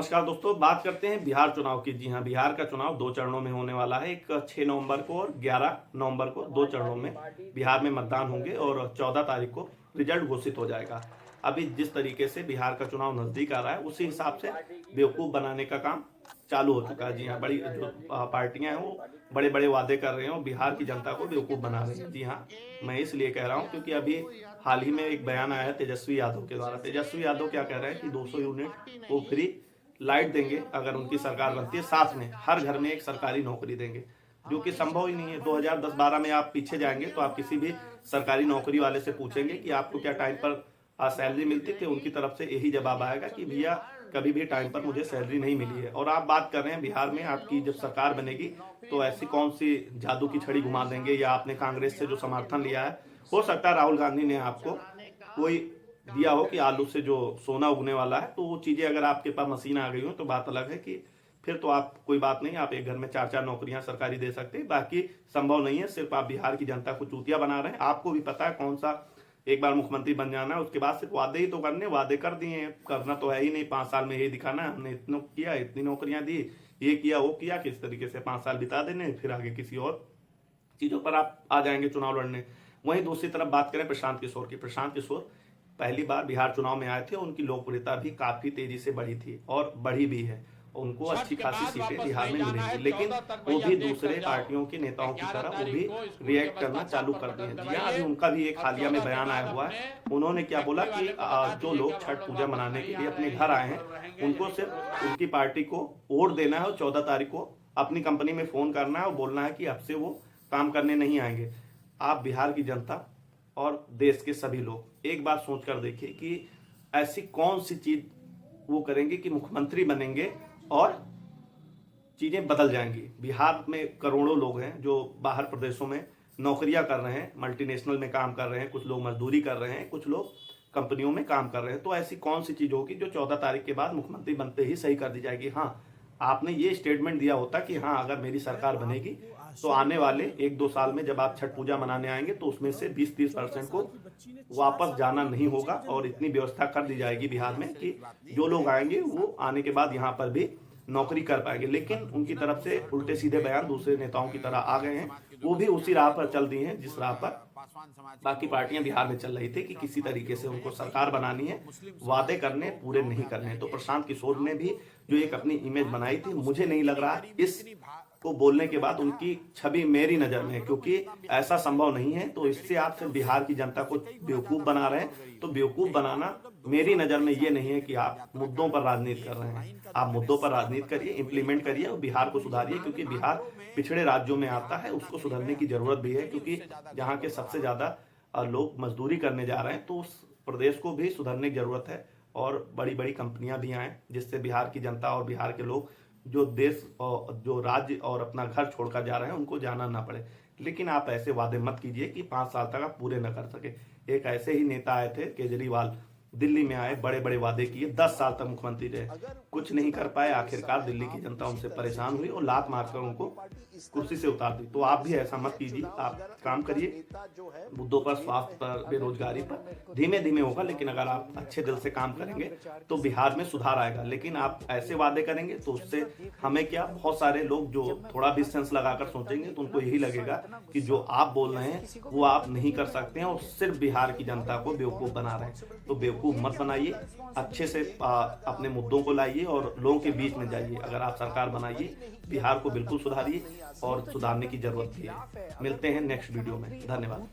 नमस्कार दोस्तों, बात करते हैं बिहार चुनाव की। जी हाँ, बिहार का चुनाव 2 चरणों में होने वाला है। एक 6 नवंबर को और 11 नवंबर को 2 चरणों में बिहार में मतदान होंगे और 14 तारीख को रिजल्ट घोषित हो जाएगा। अभी जिस तरीके से बिहार का चुनाव नजदीक आ रहा है उसी हिसाब से बेवकूफ़ बनाने का काम चालू हो चुका है। जी हाँ, बड़ी जो पार्टियां हैं वो बड़े बड़े वादे कर रहे हैं और बिहार की जनता को बेवकूफ़ बना रहे हैं। जी हाँ, मैं इसलिए कह रहा हूँ क्योंकि अभी हाल ही में एक बयान आया है तेजस्वी यादव के द्वारा। तेजस्वी यादव क्या कह रहे हैं कि 200 यूनिट वो फ्री लाइट देंगे अगर उनकी सरकार बनती है, साथ में हर घर में एक सरकारी नौकरी देंगे, जो कि संभव ही नहीं है। 2010-12 में आप पीछे जाएंगे तो आप किसी भी सरकारी नौकरी वाले से पूछेंगे कि आपको क्या टाइम पर सैलरी मिलती थी, उनकी तरफ से यही जवाब आएगा कि भैया कभी भी टाइम पर मुझे सैलरी नहीं मिली है। और आप बात कर रहे हैं बिहार में आपकी जब सरकार बनेगी तो ऐसी कौन सी जादू की छड़ी घुमा देंगे, या आपने कांग्रेस से जो समर्थन लिया है, हो सकता है राहुल गांधी ने आपको कोई दिया हो कि आलू से जो सोना उगने वाला है, तो वो चीजें अगर आपके पास मशीन आ गई हो तो बात अलग है कि फिर तो आप कोई बात नहीं, आप एक घर में 4-4 नौकरियां सरकारी दे सकते हैं। बाकी संभव नहीं है। सिर्फ आप बिहार की जनता को चूतिया बना रहे हैं। आपको भी पता है कौन सा एक बार मुख्यमंत्री बन जाना है, उसके बाद सिर्फ वादे ही तो करने, वादे कर दिए हैं, करना तो है ही नहीं। 5 साल में यही दिखाना है हमने इतना किया, इतनी नौकरियां दी, ये किया वो किया। किस तरीके से 5 साल बिता देने, फिर आगे किसी और चीजों पर आप आ जाएंगे चुनाव लड़ने। वहीं दूसरी तरफ बात करें प्रशांत किशोर की। प्रशांत किशोर पहली बार बिहार चुनाव में आए थे, उनकी लोकप्रियता भी काफी तेजी से बढ़ी थी और बढ़ी भी है। उनको अच्छी खासी सीटें बिहार में मिलेंगी, लेकिन वो भी दूसरे पार्टियों के नेताओं की तरह वो भी रिएक्ट करना चालू कर दिए। जी हाँ, अभी उनका भी एक हालिया में बयान आया हुआ है। उन्होंने क्या बोला कि जो लोग छठ पूजा मनाने के लिए अपने घर आए हैं उनको सिर्फ उनकी पार्टी को वोट देना है और 14 तारीख को अपनी कंपनी में फोन करना है और बोलना है कि अब से वो काम करने नहीं आएंगे। आप बिहार की जनता और देश के सभी लोग एक बार सोच कर देखिए कि ऐसी कौन सी चीज वो करेंगे कि मुख्यमंत्री बनेंगे और चीजें बदल जाएंगी। बिहार में करोड़ों लोग हैं जो बाहर प्रदेशों में नौकरियां कर रहे हैं, मल्टीनेशनल में काम कर रहे हैं, कुछ लोग मजदूरी कर रहे हैं, कुछ लोग कंपनियों में काम कर रहे हैं। तो ऐसी कौन सी चीज होगी जो 14 तारीख के बाद मुख्यमंत्री बनते ही सही कर दी जाएगी। हाँ, आपने ये स्टेटमेंट दिया होता कि हाँ अगर मेरी सरकार बनेगी तो आने वाले 1-2 साल में जब आप छठ पूजा मनाने आएंगे तो उसमें से 20-30% को वापस जाना नहीं होगा और इतनी व्यवस्था कर दी जाएगी बिहार में कि जो लोग आएंगे वो आने के बाद यहाँ पर भी नौकरी कर पाएंगे। लेकिन उनकी तरफ से उल्टे सीधे बयान दूसरे नेताओं की तरह आ गए हैं। वो भी उसी राह पर चल दी हैं जिस राह पर बाकी पार्टियां बिहार में चल रही थी कि किसी तरीके से उनको सरकार बनानी है, वादे करने पूरे नहीं करने। तो प्रशांत किशोर ने भी जो एक अपनी इमेज बनाई थी, मुझे नहीं लग रहा इस को बोलने के बाद उनकी छवि मेरी नजर में है, क्योंकि ऐसा संभव नहीं है। तो इससे आप सिर्फ बिहार की जनता को बेवकूफ बना रहे हैं। तो बेवकूफ बनाना मेरी नजर में ये नहीं है कि आप मुद्दों पर राजनीति कर रहे हैं। आप मुद्दों पर राजनीति करिए, इंप्लीमेंट करिए और बिहार को सुधारिए, क्योंकि बिहार पिछड़े राज्यों में आता है, उसको सुधरने की जरूरत भी है। क्योंकि जहाँ के सबसे ज्यादा लोग मजदूरी करने जा रहे हैं तो उस प्रदेश को भी सुधरने की जरूरत है और बड़ी बड़ी कंपनियां भी आए जिससे बिहार की जनता और बिहार के लोग जो देश और जो राज्य और अपना घर छोड़कर जा रहे हैं उनको जाना ना पड़े। लेकिन आप ऐसे वादे मत कीजिए कि 5 साल तक आप पूरे न कर सके। एक ऐसे ही नेता आए थे केजरीवाल, दिल्ली में आए, बड़े बड़े वादे किए, 10 साल तक मुख्यमंत्री रहे, कुछ नहीं कर पाए। आखिरकार दिल्ली की जनता उनसे परेशान हुई और लात मारकर उनको कुर्सी से उतार दी। तो आप भी ऐसा मत कीजिए, आप काम करिए मुद्दों पर, स्वास्थ्य पर, बेरोजगारी पर। धीमे धीमे होगा, लेकिन अगर आप अच्छे दिल से काम करेंगे तो बिहार में सुधार आएगा। लेकिन आप ऐसे वादे करेंगे तो उससे हमें क्या, बहुत सारे लोग जो थोड़ा भी सेंस लगाकर सोचेंगे तो उनको यही लगेगा कि जो आप बोल रहे हैं वो आप नहीं कर सकते हैं और सिर्फ बिहार की जनता को बेवकूफ बना रहे हैं। तो बेवकूफ मत बनाइए, अच्छे से अपने मुद्दों को लाइए और लोगों के बीच में जाइए। अगर आप सरकार बनाइए, बिहार को बिल्कुल सुधारिए और सुधारने की जरूरत भी है। मिलते हैं नेक्स्ट वीडियो में। धन्यवाद।